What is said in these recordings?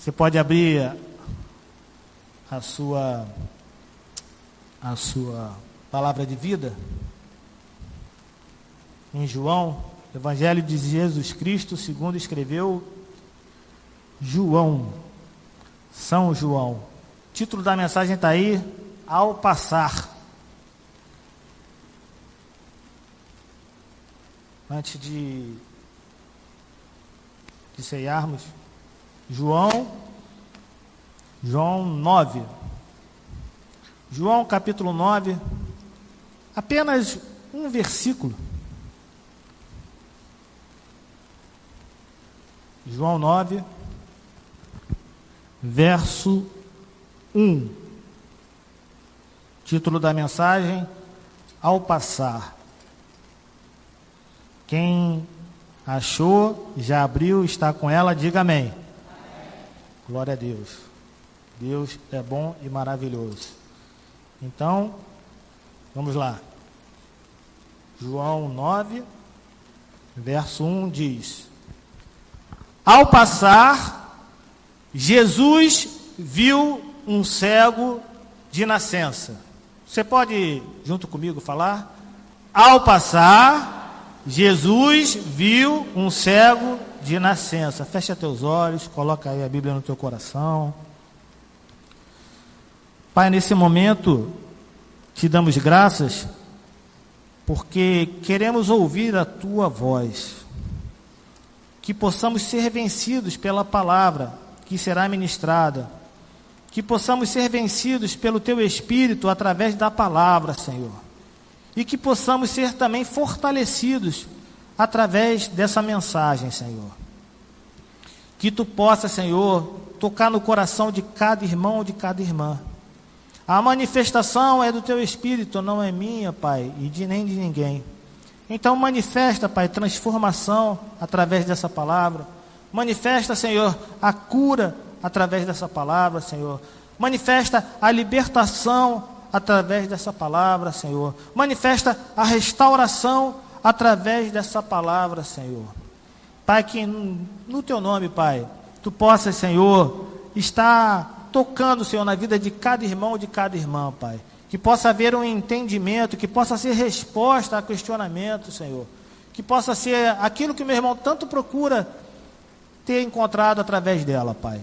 Você pode abrir a sua palavra de vida em João, Evangelho de Jesus Cristo, segundo escreveu João, São João. O título da mensagem está aí, Ao Passar. Antes de ceiarmos, João 9. João capítulo 9, apenas um versículo. João 9, verso 1. Título da mensagem, Ao Passar. Quem achou, já abriu, está com ela, diga amém. Amém. Glória a Deus. Deus é bom e maravilhoso. Então, vamos lá. João 9, verso 1 diz: Ao passar, Jesus viu um cego de nascença. Você pode, junto comigo, falar? Ao passar, Jesus viu um cego de nascença. Fecha teus olhos, coloca aí a Bíblia no teu coração. Pai, nesse momento, te damos graças, porque queremos ouvir a tua voz. Que possamos ser vencidos pela palavra que será ministrada. Que possamos ser vencidos pelo teu Espírito através da palavra, Senhor. E que possamos ser também fortalecidos através dessa mensagem, Senhor. Que tu possa, Senhor, tocar no coração de cada irmão, de cada irmã. A manifestação é do teu Espírito, não é minha, Pai, e nem de ninguém. Então manifesta, Pai, transformação através dessa palavra. Manifesta, Senhor, a cura através dessa palavra, Senhor. Manifesta a libertação através dessa palavra, Senhor. Manifesta a restauração através dessa palavra, Senhor. Pai, que no teu nome, Pai, tu possas, Senhor, estar tocando, Senhor, na vida de cada irmão, de cada irmã, Pai. Que possa haver um entendimento, que possa ser resposta a questionamento, Senhor. Que possa ser aquilo que o meu irmão tanto procura ter encontrado através dela, Pai.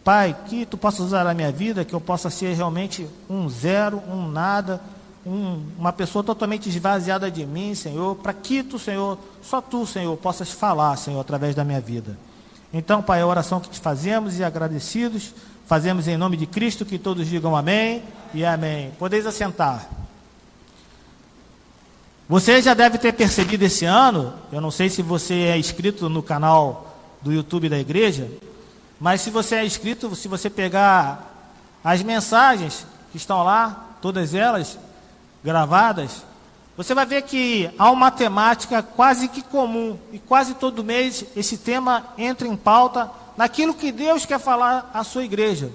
Pai, que tu possa usar a minha vida, que eu possa ser realmente um zero, um nada, uma pessoa totalmente esvaziada de mim, Senhor, para que tu, Senhor, só tu, Senhor, possas falar, Senhor, através da minha vida. Então, Pai, a oração que te fazemos e agradecidos, fazemos em nome de Cristo, que todos digam amém e amém. Podeis assentar. Você já deve ter percebido esse ano, eu não sei se você é inscrito no canal do YouTube da igreja, mas se você é inscrito, se você pegar as mensagens que estão lá, todas elas gravadas, você vai ver que há uma temática quase que comum, e quase todo mês esse tema entra em pauta naquilo que Deus quer falar à sua igreja.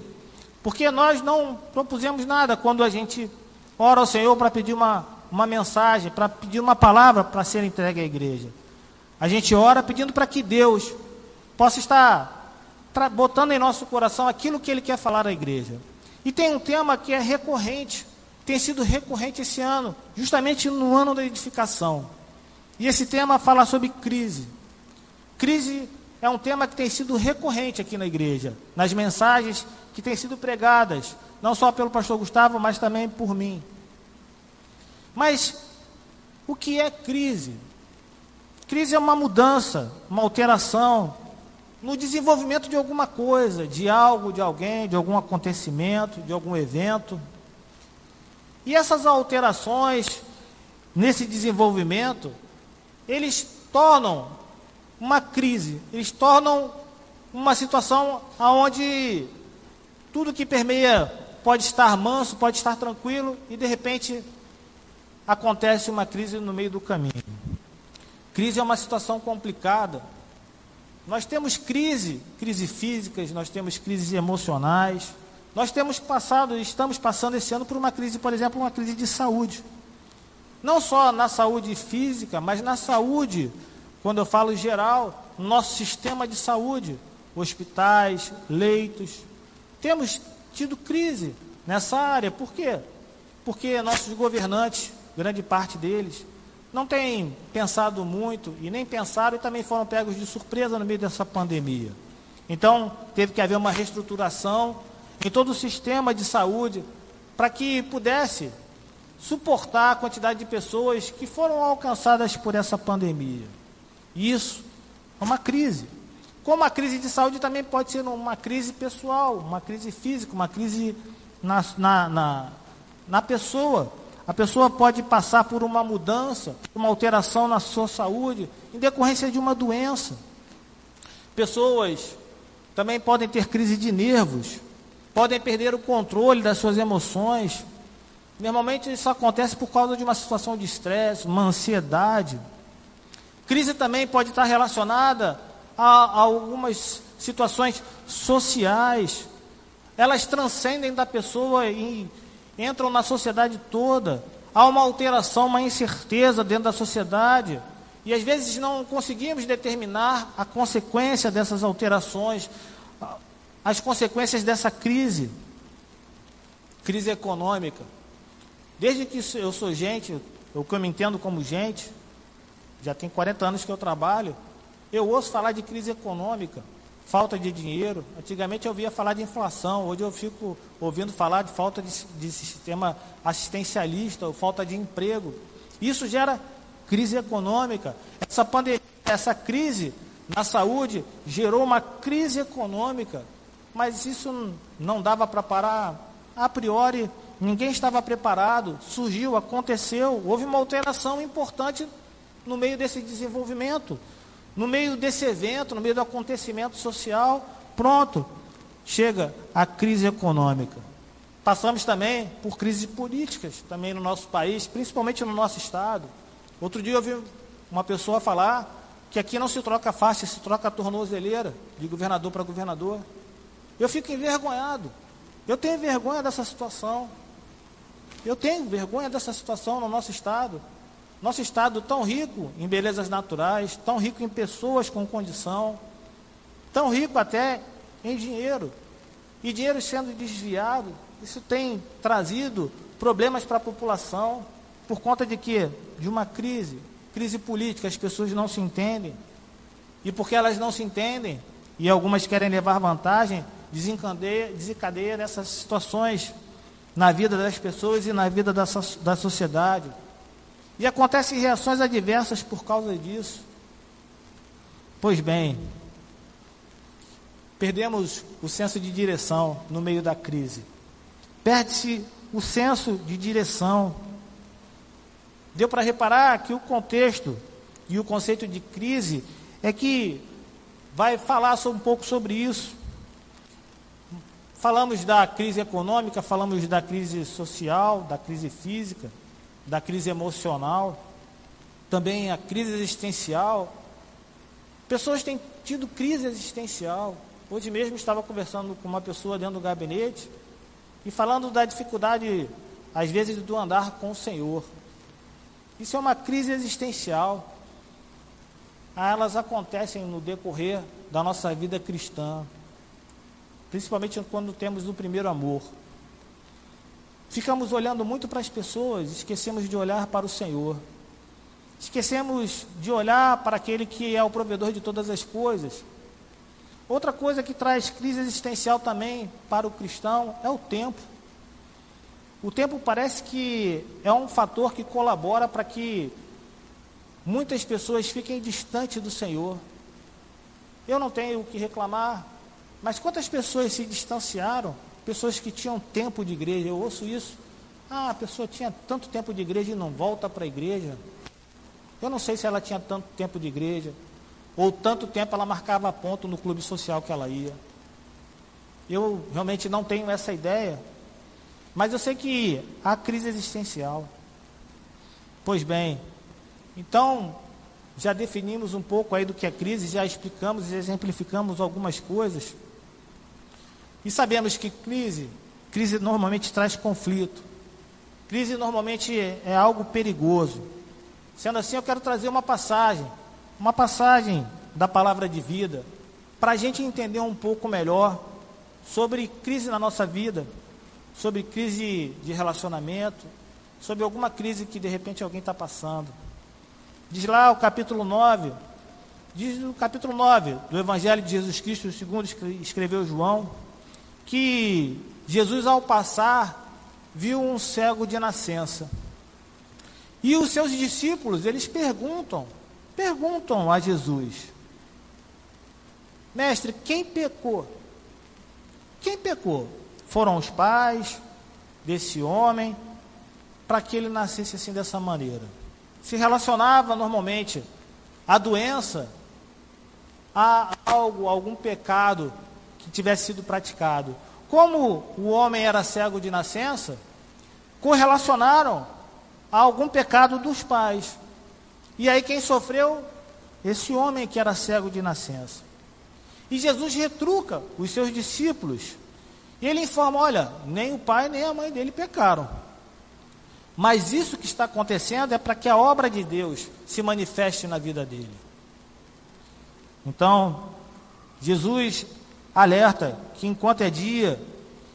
Porque nós não propusemos nada quando a gente ora ao Senhor para pedir uma mensagem, para pedir uma palavra para ser entregue à igreja. A gente ora pedindo para que Deus possa estar botando em nosso coração aquilo que Ele quer falar à igreja. E tem um tema que é recorrente, tem sido recorrente esse ano, justamente no ano da edificação. E esse tema fala sobre crise. Crise é um tema que tem sido recorrente aqui na igreja, nas mensagens que têm sido pregadas, não só pelo pastor Gustavo, mas também por mim. Mas o que é crise? Crise é uma mudança, uma alteração no desenvolvimento de alguma coisa, de algo, de alguém, de algum acontecimento, de algum evento. E essas alterações nesse desenvolvimento, eles tornam uma crise, eles tornam uma situação onde tudo que permeia pode estar manso, pode estar tranquilo, e de repente acontece uma crise no meio do caminho. Crise é uma situação complicada. Nós temos crises físicas, nós temos crises emocionais, nós estamos passando esse ano por uma crise, por exemplo, uma crise de saúde. Não só na saúde física, mas na saúde, quando eu falo geral, no nosso sistema de saúde. hospitais, leitos. Temos tido crise nessa área. Por quê? Porque nossos governantes, grande parte deles, não têm pensado muito e nem pensaram e também foram pegos de surpresa no meio dessa pandemia. Então, teve que haver uma reestruturação em todo o sistema de saúde para que pudesse suportar a quantidade de pessoas que foram alcançadas por essa pandemia. Isso é uma crise. Como a crise de saúde também pode ser uma crise pessoal, uma crise física, uma crise na pessoa. A pessoa pode passar por uma mudança, uma alteração na sua saúde, em decorrência de uma doença. Pessoas também podem ter crise de nervos, podem perder o controle das suas emoções. Normalmente isso acontece por causa de uma situação de estresse, uma ansiedade. Crise também pode estar relacionada a algumas situações sociais. Elas transcendem da pessoa e entram na sociedade toda. Há uma alteração, uma incerteza dentro da sociedade. E às vezes não conseguimos determinar a consequência dessas alterações, as consequências dessa crise. Crise econômica. Desde que eu sou gente, eu me entendo como gente, já tem 40 anos que eu trabalho, eu ouço falar de crise econômica, falta de dinheiro. Antigamente eu ouvia falar de inflação, hoje eu fico ouvindo falar de falta de sistema assistencialista, ou falta de emprego. Isso gera crise econômica. Essa pandemia, essa crise na saúde gerou uma crise econômica, mas isso não dava para parar. A priori, ninguém estava preparado, surgiu, aconteceu, houve uma alteração importante no meio desse desenvolvimento, no meio desse evento, no meio do acontecimento social. Pronto, chega a crise econômica. Passamos também por crises políticas, também no nosso país, principalmente no nosso estado. Outro dia eu ouvi uma pessoa falar que aqui não se troca faixa, se troca tornozeleira, de governador para governador. Eu fico envergonhado. Eu tenho vergonha dessa situação. Eu tenho vergonha dessa situação no nosso estado. Nosso estado tão rico em belezas naturais, tão rico em pessoas com condição, tão rico até em dinheiro. E dinheiro sendo desviado, isso tem trazido problemas para a população. Por conta de quê? De uma crise política. As pessoas não se entendem. E porque elas não se entendem, e algumas querem levar vantagem, desencadeia nessas situações na vida das pessoas e na vida da sociedade. E acontecem reações adversas por causa disso. Pois bem, perdemos o senso de direção no meio da crise. Perde-se o senso de direção. Deu para reparar que o contexto e o conceito de crise é que vai falar um pouco sobre isso. Falamos da crise econômica, falamos da crise social, da crise física, da crise emocional, também a crise existencial. Pessoas têm tido crise existencial. Hoje mesmo estava conversando com uma pessoa dentro do gabinete e falando da dificuldade, às vezes, do andar com o Senhor. Isso é uma crise existencial. Elas acontecem no decorrer da nossa vida cristã, principalmente quando temos o primeiro amor. Ficamos olhando muito para as pessoas, esquecemos de olhar para o Senhor. Esquecemos de olhar para aquele que é o provedor de todas as coisas. Outra coisa que traz crise existencial também para o cristão é o tempo. O tempo parece que é um fator que colabora para que muitas pessoas fiquem distantes do Senhor. Eu não tenho o que reclamar, mas quantas pessoas se distanciaram? Pessoas que tinham tempo de igreja, eu ouço isso. A pessoa tinha tanto tempo de igreja e não volta para a igreja. Eu não sei se ela tinha tanto tempo de igreja, ou tanto tempo ela marcava ponto no clube social que ela ia. Eu realmente não tenho essa ideia, mas eu sei que há crise existencial. Pois bem, então já definimos um pouco aí do que é crise, já explicamos e exemplificamos algumas coisas. E sabemos que crise normalmente traz conflito. Crise normalmente é algo perigoso. Sendo assim, eu quero trazer uma passagem da palavra de vida, para a gente entender um pouco melhor sobre crise na nossa vida, sobre crise de relacionamento, sobre alguma crise que de repente alguém está passando. Diz lá o capítulo 9, diz no capítulo 9 do Evangelho de Jesus Cristo, segundo escreveu João, que Jesus, ao passar, viu um cego de nascença. E os seus discípulos, eles perguntam a Jesus: Mestre, quem pecou? Quem pecou? Foram os pais desse homem para que ele nascesse assim dessa maneira? Se relacionava normalmente a doença a algum pecado que tivesse sido praticado. Como o homem era cego de nascença, correlacionaram a algum pecado dos pais. E aí quem sofreu? Esse homem que era cego de nascença. E Jesus retruca os seus discípulos. E ele informa: olha, nem o pai nem a mãe dele pecaram. Mas isso que está acontecendo é para que a obra de Deus se manifeste na vida dele. Então, Jesus alerta que enquanto é dia,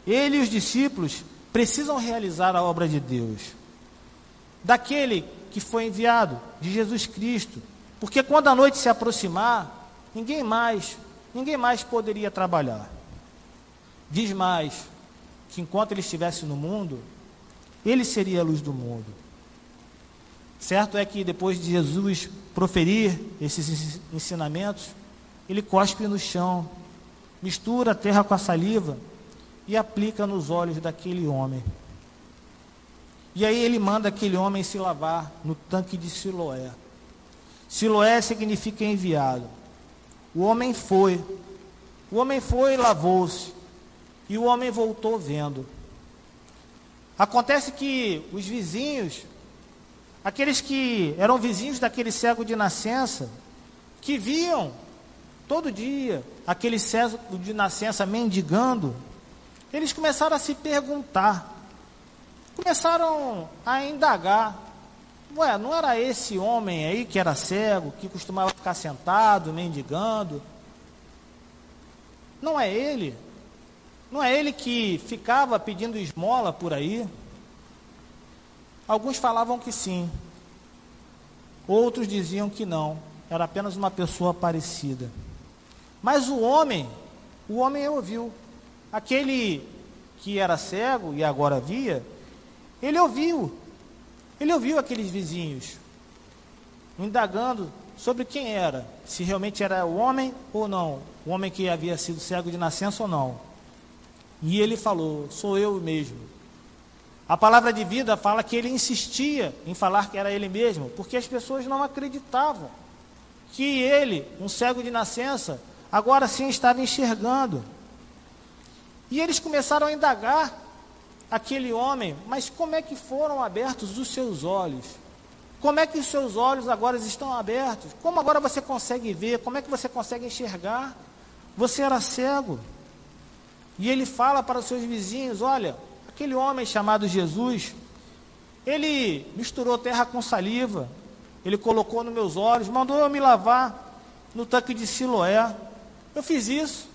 ele e os discípulos precisam realizar a obra de Deus, daquele que foi enviado, de Jesus Cristo. Porque quando a noite se aproximar, ninguém mais poderia trabalhar. Diz mais, que enquanto ele estivesse no mundo, ele seria a luz do mundo. Certo é que depois de Jesus proferir esses ensinamentos, ele cospe no chão, mistura a terra com a saliva e aplica nos olhos daquele homem. E aí ele manda aquele homem se lavar no tanque de Siloé. Siloé significa enviado. O homem foi e lavou-se, e o homem voltou vendo. Acontece que os vizinhos, aqueles que eram vizinhos daquele cego de nascença, que viam todo dia aquele cego de nascença mendigando, eles começaram a se perguntar, começaram a indagar: ué, não era esse homem aí que era cego, que costumava ficar sentado, mendigando? Não é ele? Não é ele que ficava pedindo esmola por aí? Alguns falavam que sim. Outros diziam que não. Era apenas uma pessoa parecida. Mas o homem ouviu. Aquele que era cego e agora via, ele ouviu aqueles vizinhos indagando sobre quem era, se realmente era o homem ou não, o homem que havia sido cego de nascença ou não. E ele falou: sou eu mesmo. A palavra de vida fala que ele insistia em falar que era ele mesmo, porque as pessoas não acreditavam que ele, um cego de nascença, agora sim estava enxergando. E eles começaram a indagar aquele homem: mas como é que foram abertos os seus olhos? Como é que os seus olhos agora estão abertos? Como agora você consegue ver? Como é que você consegue enxergar? Você era cego. E ele fala para os seus vizinhos: olha, aquele homem chamado Jesus, ele misturou terra com saliva, ele colocou nos meus olhos, mandou eu me lavar no tanque de Siloé. Eu fiz isso.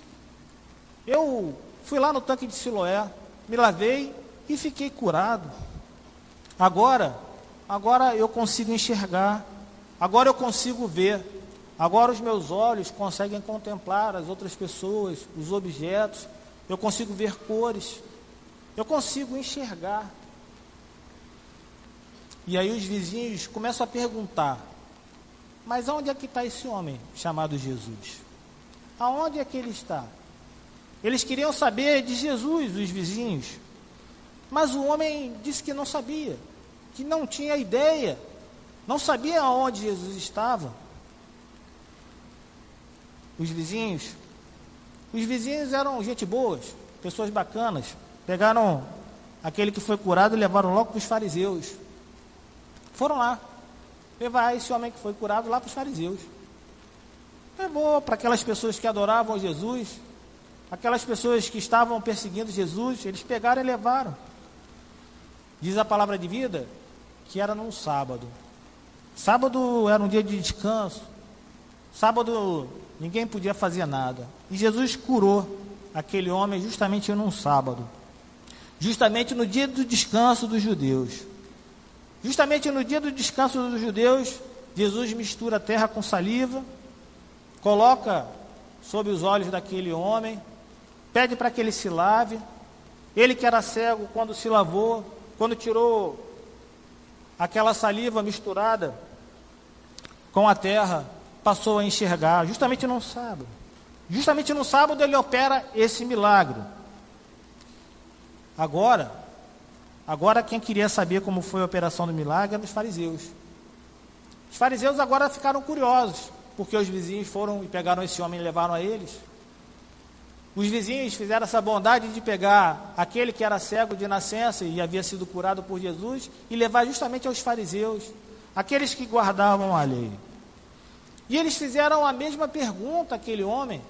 Eu fui lá no tanque de Siloé, me lavei e fiquei curado. Agora eu consigo enxergar, agora eu consigo ver, agora os meus olhos conseguem contemplar as outras pessoas, os objetos, eu consigo ver cores, eu consigo enxergar. E aí os vizinhos começam a perguntar: mas aonde é que está esse homem chamado Jesus? Aonde é que ele está? Eles queriam saber de Jesus, os vizinhos. Mas o homem disse que não sabia, que não tinha ideia, não sabia aonde Jesus estava. Os vizinhos eram gente boas, pessoas bacanas. Pegaram aquele que foi curado e levaram logo para os fariseus. Foram lá, levar esse homem que foi curado lá para os fariseus. Levou para aquelas pessoas que adoravam Jesus, aquelas pessoas que estavam perseguindo Jesus, eles pegaram e levaram. Diz a palavra de vida que era num sábado. Sábado era um dia de descanso. Sábado ninguém podia fazer nada. E Jesus curou aquele homem justamente num sábado, justamente no dia do descanso dos judeus. Justamente no dia do descanso dos judeus, Jesus mistura a terra com saliva, coloca sobre os olhos daquele homem, pede para que ele se lave. Ele que era cego, quando se lavou, quando tirou aquela saliva misturada com a terra, passou a enxergar, justamente no sábado. Justamente no sábado ele opera esse milagre. Agora quem queria saber como foi a operação do milagre eram os fariseus. Os fariseus agora ficaram curiosos, porque os vizinhos foram e pegaram esse homem e levaram a eles. Os vizinhos fizeram essa bondade de pegar aquele que era cego de nascença e havia sido curado por Jesus e levar justamente aos fariseus, aqueles que guardavam a lei. E eles fizeram a mesma pergunta àquele homem: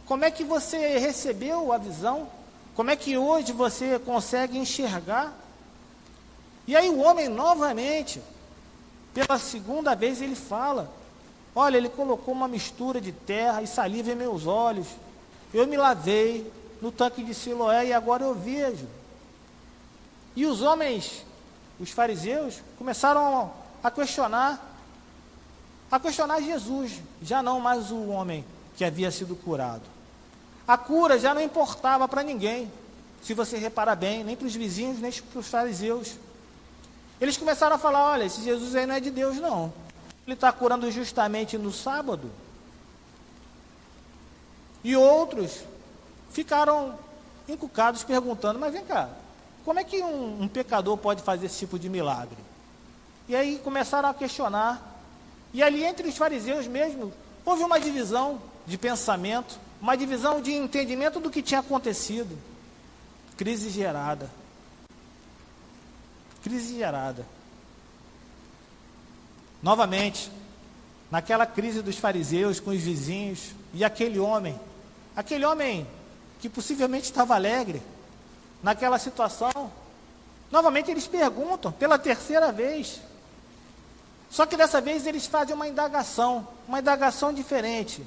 como é que você recebeu a visão? Como é que hoje você consegue enxergar? E aí o homem novamente, pela segunda vez, ele fala: olha, ele colocou uma mistura de terra e saliva em meus olhos. Eu me lavei no tanque de Siloé e agora eu vejo. E os homens, os fariseus, começaram a questionar Jesus, já não mais o homem que havia sido curado. A cura já não importava para ninguém, se você reparar bem, nem para os vizinhos, nem para os fariseus. Eles começaram a falar: olha, esse Jesus aí não é de Deus não, ele está curando justamente no sábado. E outros ficaram encucados perguntando: mas vem cá, como é que um pecador pode fazer esse tipo de milagre? E aí começaram a questionar. E ali entre os fariseus mesmo, houve uma divisão de pensamento, uma divisão de entendimento do que tinha acontecido. Crise gerada. Crise gerada. Novamente, naquela crise dos fariseus com os vizinhos, e aquele homem que possivelmente estava alegre, naquela situação, novamente eles perguntam pela terceira vez. Só que dessa vez eles fazem uma indagação diferente.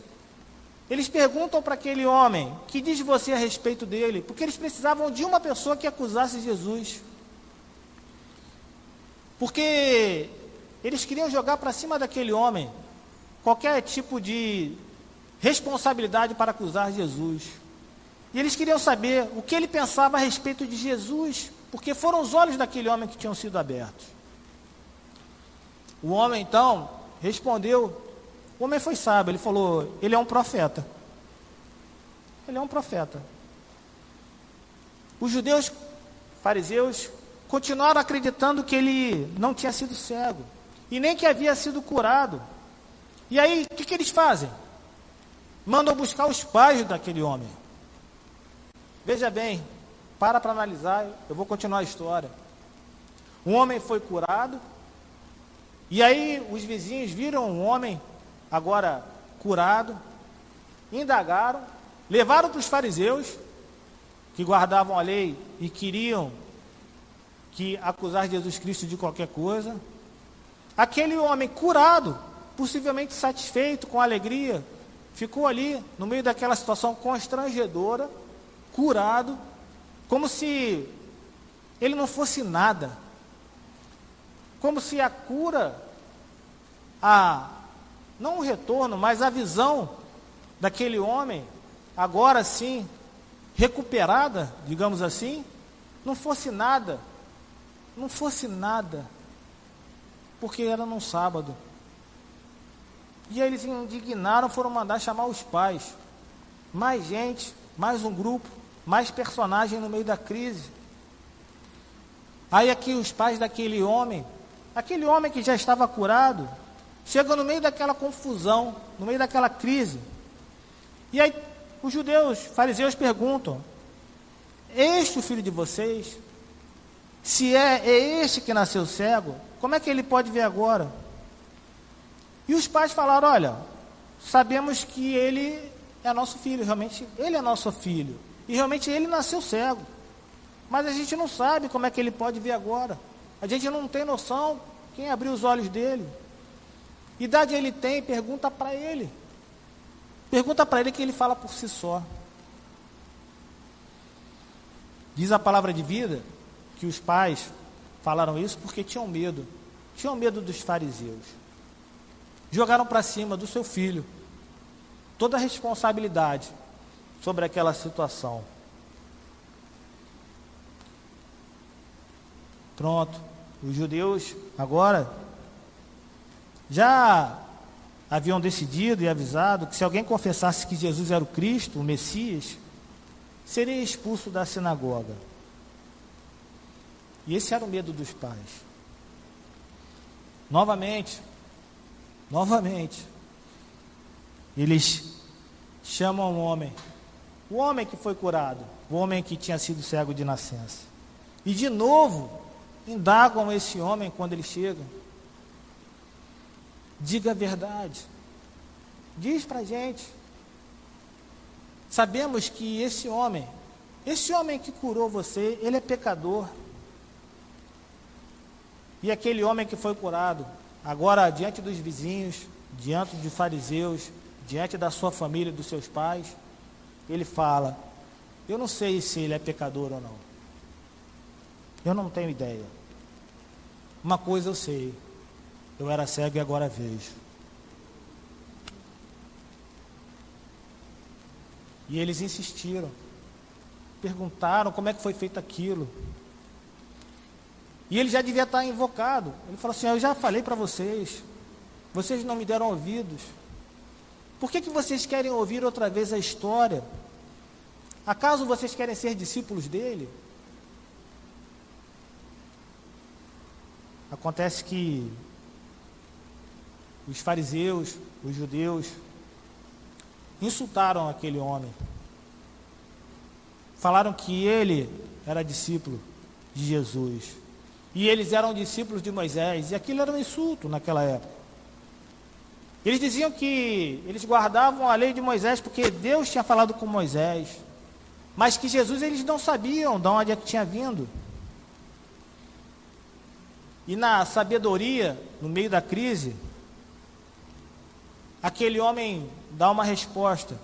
Eles perguntam para aquele homem: que diz você a respeito dele? Porque eles precisavam de uma pessoa que acusasse Jesus. Porque eles queriam jogar para cima daquele homem qualquer tipo de responsabilidade para acusar Jesus. E eles queriam saber o que ele pensava a respeito de Jesus, porque foram os olhos daquele homem que tinham sido abertos. O homem então respondeu. O homem foi sábio, ele falou: ele é um profeta. Ele é um profeta. Os judeus, fariseus, continuaram acreditando que ele não tinha sido cego, e nem que havia sido curado. E aí, o que eles fazem? Mandam buscar os pais daquele homem. Veja bem, para analisar, eu vou continuar a história. O homem foi curado, e aí os vizinhos viram o homem agora curado, indagaram, levaram para os fariseus, que guardavam a lei e queriam acusar Jesus Cristo de qualquer coisa. Aquele homem curado, possivelmente satisfeito, com alegria, ficou ali no meio daquela situação constrangedora, curado, como se ele não fosse nada, como se a cura, não o retorno, mas a visão daquele homem, agora sim, recuperada, digamos assim, não fosse nada, porque era num sábado. E aí eles indignaram, foram mandar chamar os pais. Mais gente, mais um grupo, mais personagem no meio da crise. Aí aqui os pais daquele homem que já estava curado, chegam no meio daquela confusão, no meio daquela crise. E aí os judeus, fariseus perguntam: este o filho de vocês? Se é este que nasceu cego, como é que ele pode ver agora? E os pais falaram: olha, sabemos que ele é nosso filho, realmente ele é nosso filho, e realmente ele nasceu cego, mas a gente não sabe como é que ele pode ver agora, a gente não tem noção quem abriu os olhos dele, idade ele tem, pergunta para ele. Pergunta para ele que ele fala por si só. Diz a palavra de vida que os pais falaram isso porque tinham medo dos fariseus. Jogaram para cima do seu filho toda a responsabilidade sobre aquela situação. Pronto, os judeus agora já haviam decidido e avisado que se alguém confessasse que Jesus era o Cristo, o Messias, seria expulso da sinagoga. E esse era o medo dos pais. Novamente, eles chamam o homem que foi curado, o homem que tinha sido cego de nascença. E de novo, indagam esse homem quando ele chega. Diga a verdade. Diz pra gente. Sabemos que esse homem que curou você, ele é pecador. E aquele homem que foi curado, agora diante dos vizinhos, diante de fariseus, diante da sua família, dos seus pais, ele fala: eu não sei se ele é pecador ou não. Eu não tenho ideia. Uma coisa eu sei: eu era cego e agora vejo. E eles insistiram, perguntaram como é que foi feito aquilo. E ele já devia estar invocado. Ele falou assim: eu já falei para vocês, vocês não me deram ouvidos. Por que vocês querem ouvir outra vez a história? Acaso vocês querem ser discípulos dele? Acontece que os fariseus, os judeus, insultaram aquele homem. Falaram que ele era discípulo de Jesus. E eles eram discípulos de Moisés. E aquilo era um insulto naquela época. Eles diziam que eles guardavam a lei de Moisés porque Deus tinha falado com Moisés. Mas que Jesus eles não sabiam de onde é que tinha vindo. E na sabedoria, no meio da crise, aquele homem dá uma resposta.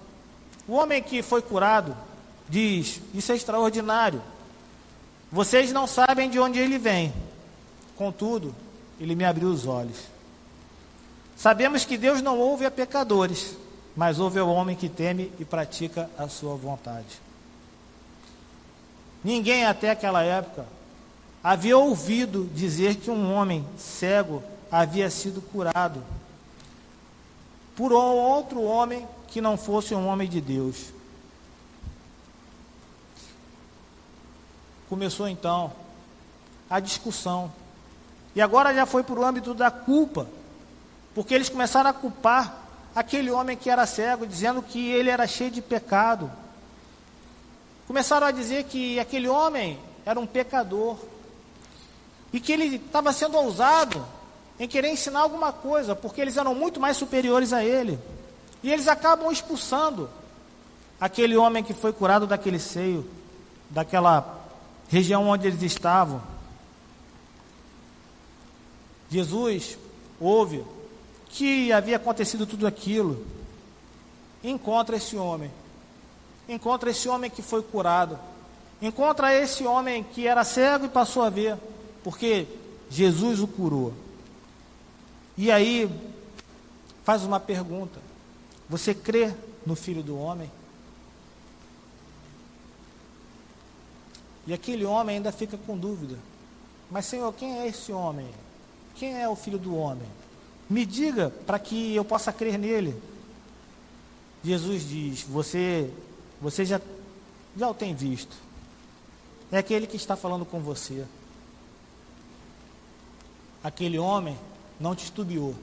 O homem que foi curado diz: isso é extraordinário. Vocês não sabem de onde ele vem. Contudo, ele me abriu os olhos. Sabemos que Deus não ouve a pecadores, mas ouve ao homem que teme e pratica a sua vontade. Ninguém até aquela época havia ouvido dizer que um homem cego havia sido curado por um outro homem que não fosse um homem de Deus. Começou então a discussão. E agora já foi para o âmbito da culpa, porque eles começaram a culpar aquele homem que era cego, dizendo que ele era cheio de pecado. Começaram a dizer que aquele homem era um pecador e que ele estava sendo ousado em querer ensinar alguma coisa, porque eles eram muito mais superiores a ele. E eles acabam expulsando aquele homem que foi curado daquele seio, daquela região onde eles estavam. Jesus ouve que havia acontecido tudo aquilo. Encontra esse homem que foi curado, encontra esse homem que era cego e passou a ver, porque Jesus o curou. E aí faz uma pergunta: você crê no Filho do Homem? E aquele homem ainda fica com dúvida: mas Senhor, quem é esse homem? Quem é o Filho do Homem? Me diga para que eu possa crer nele. Jesus diz: você já o tem visto. É aquele que está falando com você. Aquele homem não titubeou.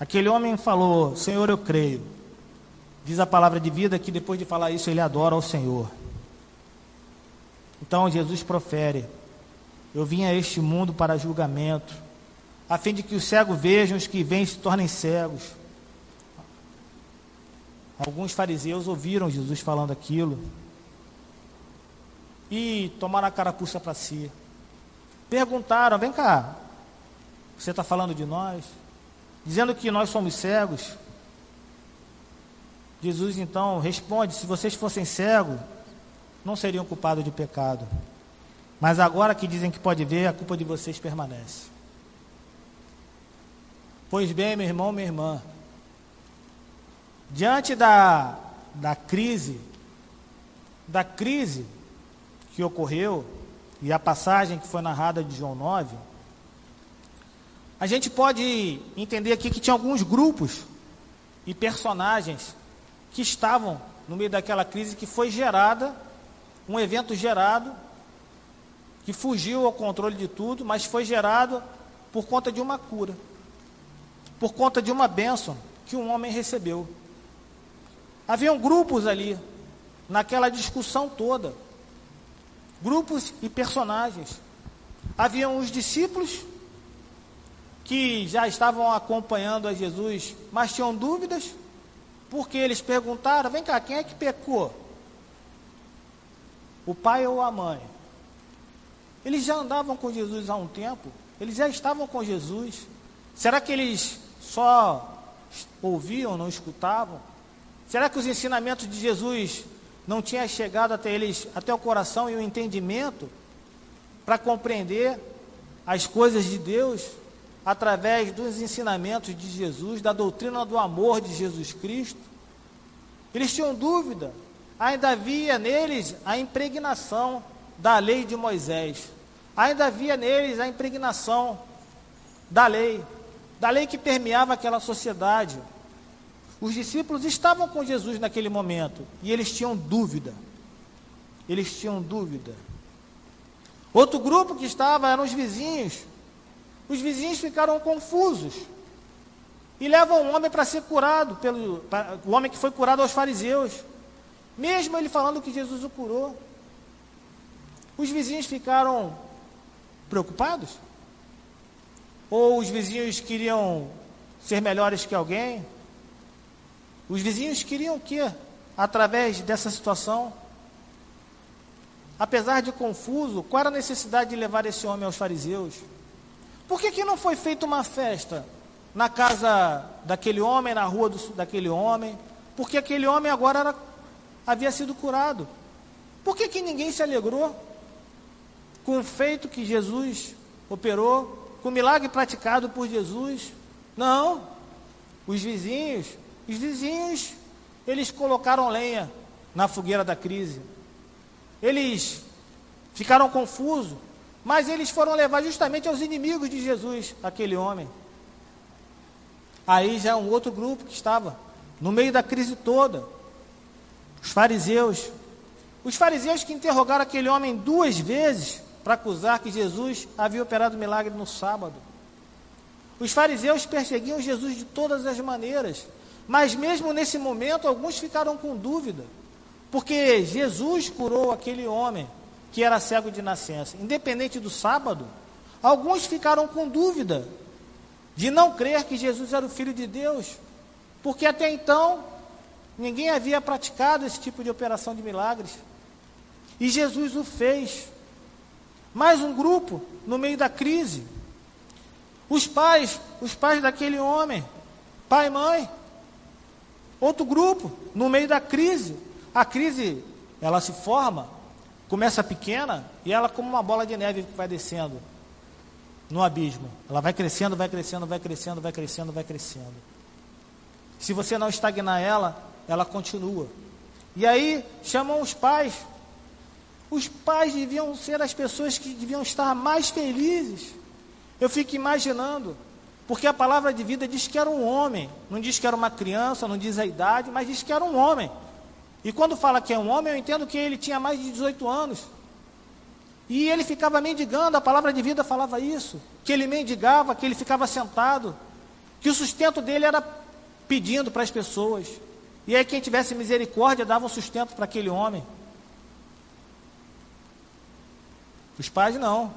Aquele homem falou: Senhor, eu creio. Diz a palavra de vida que depois de falar isso ele adora ao Senhor. Então Jesus profere: eu vim a este mundo para julgamento, a fim de que os cegos vejam, os que veem se tornem cegos. Alguns fariseus ouviram Jesus falando aquilo e tomaram a carapuça para si. Perguntaram: vem cá, você está falando de nós? Dizendo que nós somos cegos? Jesus então responde: se vocês fossem cegos, não seriam culpados de pecado. Mas agora que dizem que pode ver, a culpa de vocês permanece. Pois bem, meu irmão, minha irmã, diante da crise que ocorreu, e a passagem que foi narrada de João 9, a gente pode entender aqui que tinha alguns grupos e personagens que estavam no meio daquela crise que foi gerada, um evento gerado, que fugiu ao controle de tudo, mas foi gerado por conta de uma cura, por conta de uma bênção que um homem recebeu. Haviam grupos ali, naquela discussão toda, grupos e personagens. Haviam os discípulos que já estavam acompanhando a Jesus, mas tinham dúvidas, porque eles perguntaram: vem cá, quem é que pecou? O pai ou a mãe? Eles já andavam com Jesus há um tempo, eles já estavam com Jesus. Será que eles só ouviam, não escutavam? Será que os ensinamentos de Jesus não tinham chegado até eles, até o coração e o entendimento, para compreender as coisas de Deus, através dos ensinamentos de Jesus, da doutrina do amor de Jesus Cristo? Eles tinham dúvida, ainda havia neles a impregnação da lei de Moisés, ainda havia neles a impregnação da lei que permeava aquela sociedade. Os discípulos estavam com Jesus naquele momento, e eles tinham dúvida, Outro grupo que estava eram os vizinhos. Os vizinhos ficaram confusos, e levam um homem para ser curado, o homem que foi curado aos fariseus, mesmo ele falando que Jesus o curou. Os vizinhos ficaram preocupados? Ou os vizinhos queriam ser melhores que alguém? Os vizinhos queriam o quê? Através dessa situação? Apesar de confuso, qual era a necessidade de levar esse homem aos fariseus? Por que não foi feita uma festa na casa daquele homem, na rua daquele homem? Porque aquele homem agora havia sido curado. Por que ninguém se alegrou com o feito que Jesus operou, com o milagre praticado por Jesus? Não. Os vizinhos, eles colocaram lenha na fogueira da crise. Eles ficaram confusos, mas eles foram levar justamente aos inimigos de Jesus, aquele homem. Aí já é um outro grupo que estava no meio da crise toda. Os fariseus que interrogaram aquele homem 2 vezes para acusar que Jesus havia operado milagre no sábado. Os fariseus perseguiam Jesus de todas as maneiras, mas mesmo nesse momento alguns ficaram com dúvida, porque Jesus curou aquele homem que era cego de nascença, independente do sábado. Alguns ficaram com dúvida de não crer que Jesus era o Filho de Deus, porque até então ninguém havia praticado esse tipo de operação de milagres, e Jesus o fez. Mais um grupo no meio da crise, os pais daquele homem, pai e mãe. Outro grupo no meio da crise. A crise, ela se forma, começa pequena, e ela como uma bola de neve que vai descendo no abismo. Ela vai crescendo, vai crescendo, vai crescendo, vai crescendo, vai crescendo. Se você não estagnar ela continua. E aí chamam os pais. Os pais deviam ser as pessoas que deviam estar mais felizes. Eu fico imaginando, porque a palavra de vida diz que era um homem, não diz que era uma criança, não diz a idade, mas diz que era um homem. E quando fala que é um homem, eu entendo que ele tinha mais de 18 anos. E ele ficava mendigando, a palavra de vida falava isso, que ele mendigava, que ele ficava sentado, que o sustento dele era pedindo para as pessoas. E aí quem tivesse misericórdia dava um sustento para aquele homem. Os pais não.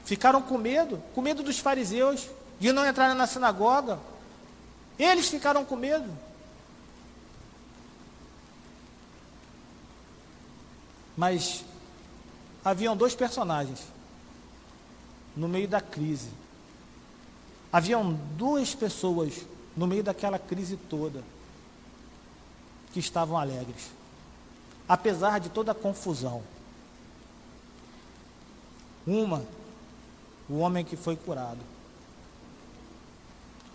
Ficaram com medo dos fariseus, de não entrarem na sinagoga. Eles ficaram com medo. Mas haviam 2 personagens no meio da crise. Haviam 2 pessoas no meio daquela crise toda, que estavam alegres, apesar de toda a confusão. O homem que foi curado.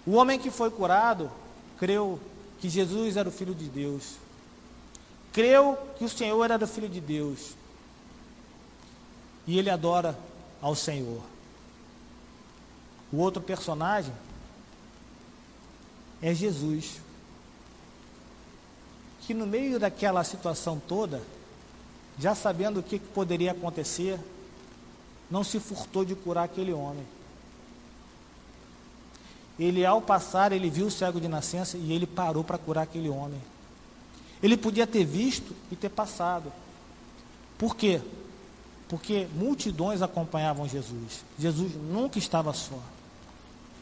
O homem que foi curado creu que Jesus era o Filho de Deus. Creu que o Senhor era o Filho de Deus. E ele adora ao Senhor. O outro personagem é Jesus, que no meio daquela situação toda, já sabendo o que poderia acontecer, não se furtou de curar aquele homem. Ele, ao passar, ele viu o cego de nascença e ele parou para curar aquele homem. Ele podia ter visto e ter passado. Por quê? Porque multidões acompanhavam Jesus. Jesus nunca estava só.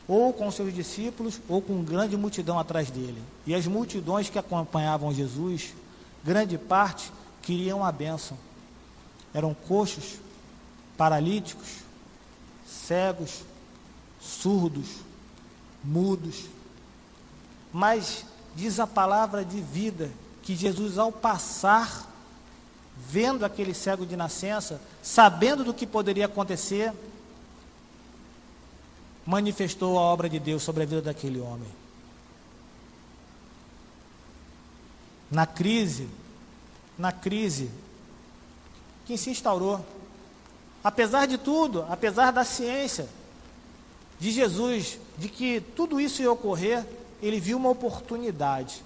Ou com seus discípulos, ou com grande multidão atrás dele. E as multidões que acompanhavam Jesus, grande parte, queriam a bênção. Eram coxos, paralíticos, cegos, surdos, mudos. Mas diz a palavra de vida que Jesus, ao passar, vendo aquele cego de nascença, sabendo do que poderia acontecer, manifestou a obra de Deus sobre a vida daquele homem. Na crise que se instaurou, apesar de tudo, apesar da ciência de Jesus, de que tudo isso ia ocorrer, ele viu uma oportunidade.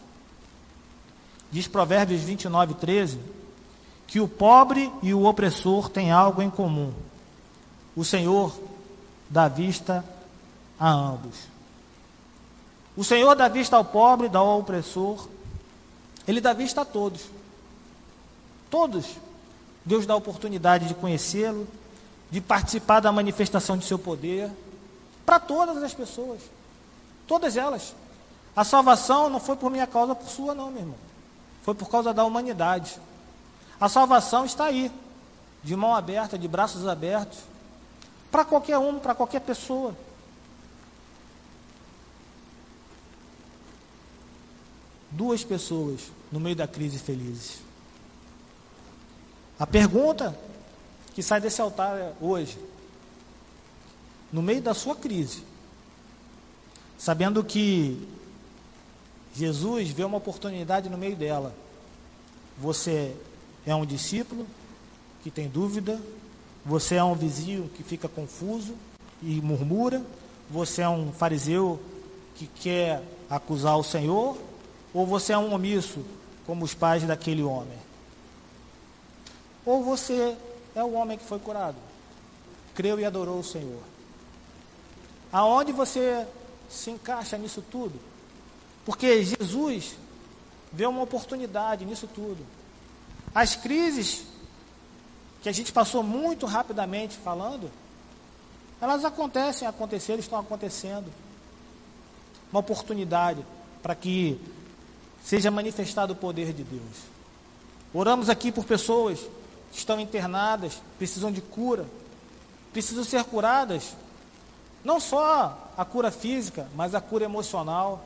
Diz Provérbios 29:13, que o pobre e o opressor têm algo em comum. O Senhor dá vista a ambos. O Senhor dá vista ao pobre, dá ao opressor. Ele dá vista a todos. Todos. Deus dá a oportunidade de conhecê-lo, de participar da manifestação de seu poder, para todas as pessoas. Todas elas. A salvação não foi por minha causa, por sua não, meu irmão. Foi por causa da humanidade. A salvação está aí, de mão aberta, de braços abertos, para qualquer um, para qualquer pessoa. Duas pessoas no meio da crise felizes. A pergunta que sai desse altar hoje, no meio da sua crise, sabendo que Jesus vê uma oportunidade no meio dela. Você é um discípulo que tem dúvida, você é um vizinho que fica confuso e murmura, você é um fariseu que quer acusar o Senhor, ou você é um omisso, como os pais daquele homem? Ou você é o homem que foi curado, creu e adorou o Senhor? Aonde você se encaixa nisso tudo? Porque Jesus vê uma oportunidade nisso tudo. As crises que a gente passou muito rapidamente falando, elas aconteceram, estão acontecendo. Uma oportunidade para que seja manifestado o poder de Deus. Oramos aqui por pessoas que estão internadas, precisam de cura, precisam ser curadas, não só a cura física, mas a cura emocional.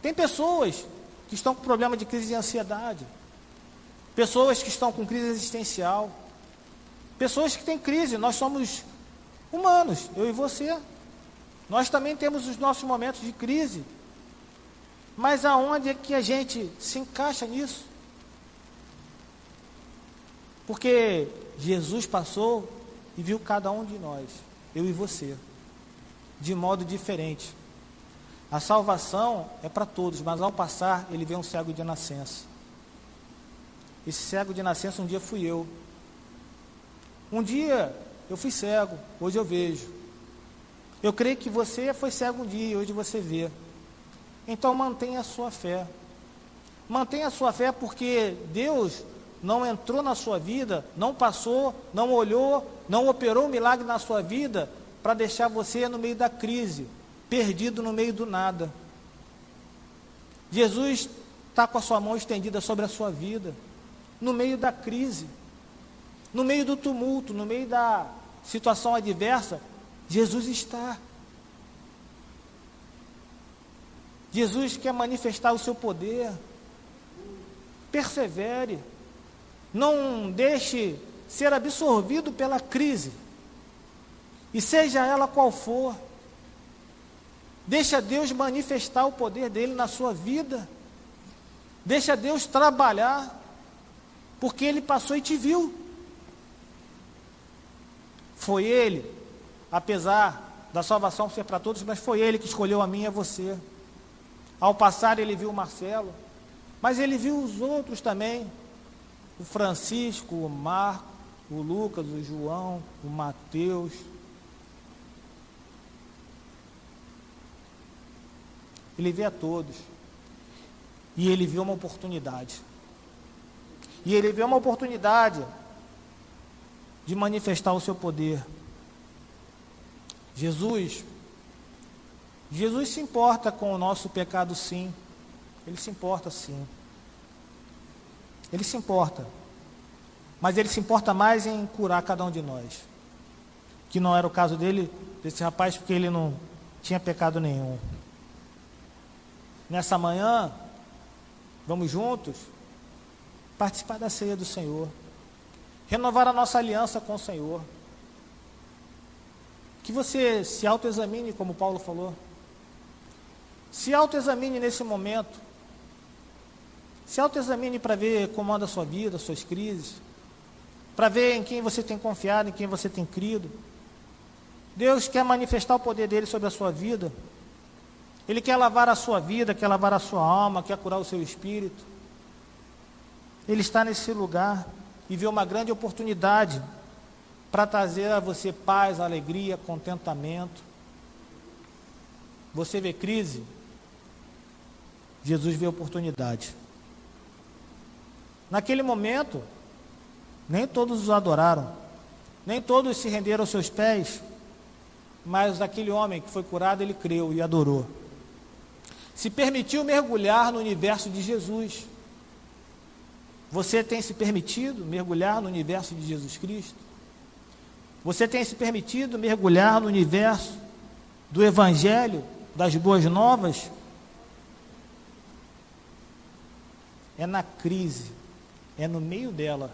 Tem pessoas que estão com problema de crise de ansiedade, pessoas que estão com crise existencial, pessoas que têm crise. Nós somos humanos, eu e você. Nós também temos os nossos momentos de crise. Mas aonde é que a gente se encaixa nisso? Porque Jesus passou e viu cada um de nós, eu e você, de modo diferente. A salvação é para todos, mas ao passar, ele vê um cego de nascença. Esse cego de nascença um dia fui eu. Um dia eu fui cego, hoje eu vejo. Eu creio que você foi cego um dia, hoje você vê. Então mantenha a sua fé. Mantenha a sua fé, porque Deus não entrou na sua vida, não passou, não olhou, não operou um milagre na sua vida para deixar você no meio da crise, perdido no meio do nada. Jesus está com a sua mão estendida sobre a sua vida, no meio da crise, no meio do tumulto, no meio da situação adversa. Jesus está. Jesus quer manifestar o seu poder. persevere, não deixe ser absorvido pela crise, e seja ela qual for, deixa Deus manifestar o poder dele na sua vida, deixa Deus trabalhar, porque Ele passou e te viu. Foi Ele, apesar da salvação ser para todos, mas foi Ele que escolheu a mim e a você. Ao passar Ele viu o Marcelo, mas Ele viu os outros também, o Francisco, o Marco, o Lucas, o João, o Mateus. Ele vê a todos. E Ele viu uma oportunidade. E Ele vê uma oportunidade de manifestar o seu poder. Jesus se importa com o nosso pecado, sim. Ele se importa, sim. Ele se importa. Mas Ele se importa mais em curar cada um de nós. Que não era o caso desse rapaz, porque ele não tinha pecado nenhum. Nessa manhã, vamos juntos participar da ceia do Senhor, renovar a nossa aliança com o Senhor. Que você se autoexamine, como Paulo falou. Se autoexamine nesse momento. Se autoexamine para ver como anda a sua vida, as suas crises, para ver em quem você tem confiado, em quem você tem crido. Deus quer manifestar o poder dele sobre a sua vida. Ele quer lavar a sua vida, quer lavar a sua alma, quer curar o seu espírito. Ele está nesse lugar e vê uma grande oportunidade para trazer a você paz, alegria, contentamento. Você vê crise, Jesus vê oportunidade. Naquele momento, nem todos os adoraram, nem todos se renderam aos seus pés, mas aquele homem que foi curado, ele creu e adorou. Se permitiu mergulhar no universo de Jesus. Você tem se permitido mergulhar no universo de Jesus Cristo? Você tem se permitido mergulhar no universo do Evangelho, das boas novas? É na crise, é no meio dela,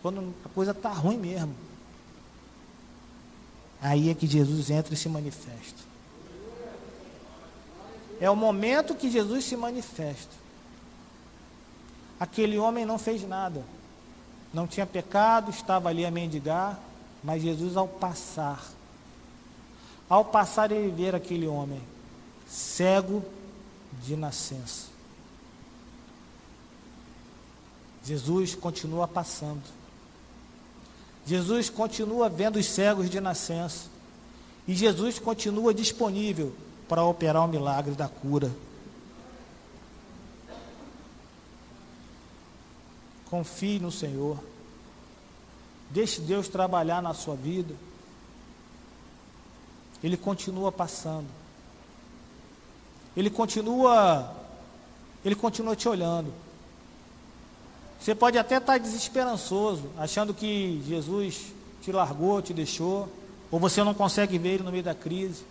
quando a coisa está ruim mesmo. Aí é que Jesus entra e se manifesta. É o momento que Jesus se manifesta. Aquele homem não fez nada, não tinha pecado, estava ali a mendigar, mas Jesus ao passar ele ver aquele homem cego de nascença. Jesus continua passando. Jesus continua vendo os cegos de nascença. E Jesus continua disponível para operar o milagre da cura. Confie no Senhor. Deixe Deus trabalhar na sua vida. Ele continua passando. Ele continua te olhando. Você pode até estar desesperançoso, achando que Jesus te largou, te deixou, ou você não consegue ver Ele no meio da crise.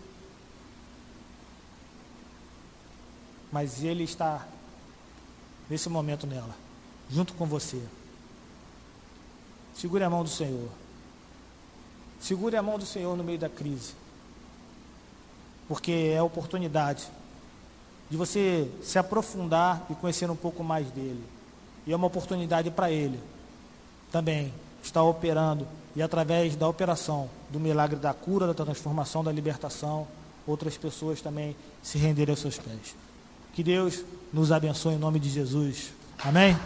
Mas Ele está nesse momento nela, junto com você. Segure a mão do Senhor. Segure a mão do Senhor no meio da crise. Porque é a oportunidade de você se aprofundar e conhecer um pouco mais dEle. E é uma oportunidade para Ele também estar operando, e através da operação do milagre da cura, da transformação, da libertação, outras pessoas também se renderem aos seus pés. Que Deus nos abençoe em nome de Jesus. Amém?